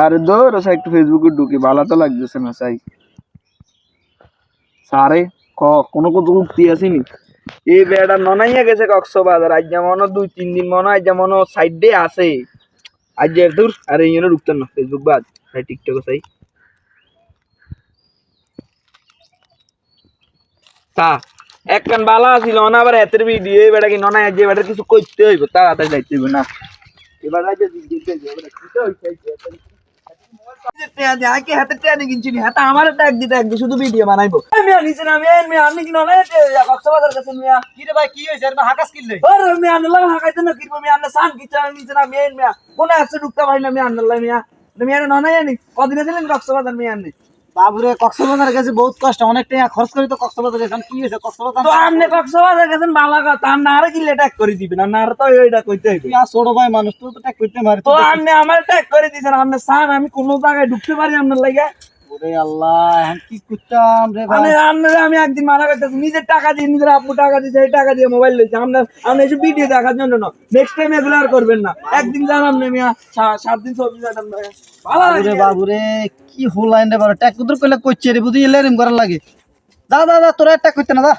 আরে ধর একটু ফেসবুকে ঢুকি ভালো তো লাগতেছে না চাই সারে কোনো কত উঠতি আসিনি এই বেড়া ননাইয়া গেছে কক্সবাজার আজ যেমন 2-3 দিন মনে হয় যেমন সাইড ডে আছে আজ যে দূর আরে ইউনো ঢুকতেন না ফেসবুক বাদ তাই টিকটক চাই তা একখান বালা ছিল না আবার হাতের ভিডিও এই বেড়া কি ননাই আজ বেড়া কিছু করতে হইব তাড়াতাড়ি যাইতে হইব না এবার আজ দিতে হইব কি হইছে আমার শুধু ভিডিও বানাইবো আমি কি নয় কক্সবাজার গেছেন মিয়া কি রে ভাই কি হইছে হাকাস কিনলে আরে মিয়া আনলা হাকাইতে না কিরবো মিয়া আনলা সান কি চান নিচে না মিয়া কোন আছে ঢুকতে পারি না মিয়া আনলা মিয়া মিয়া নয় আনি কদিন ছিলেন কক্সবাজার মিয়া আনি বাবুরে কক্সবাজার গেছে বহুত কষ্ট অনেক টাকা খরচ করে তো কক্সবাজার গেছেন কি হয়েছে কক্সবাজার তো আপনি কক্সবাজার গেছেন ভালো কথা আপনি আরে কি ট্যাগ করে দিবেন না আর তো এইটা কইতে হইবে ছোট ভাই মানুষ তো ট্যাগ করতে পারে তো আপনি আমার ট্যাগ করে দিয়েছেন আপনি সান আমি কোন জায়গায় ঢুকতে পারি আপনার লাগা ওরে আল্লাহ এখন কি করতাম রে ভাই আমি একদিন মানা করতেছি নিজের টাকা দিয়ে নিজের আপু টাকা দিয়েছে এই টাকা দিয়ে মোবাইল লইছে আপনি এসে ভিডিও দেখার জন্য না নেক্সট টাইম এগুলো আর করবেন না একদিন জানাম না মিয়া 7 দিন 24 ঘন্টা ভালো বাবুরে কি হলাইন রে বাবা ট্যাগ কুদুর কইলে কইছে রে বুঝি এলে এরম করার লাগে দা তোরা ট্যাগ করতে না দা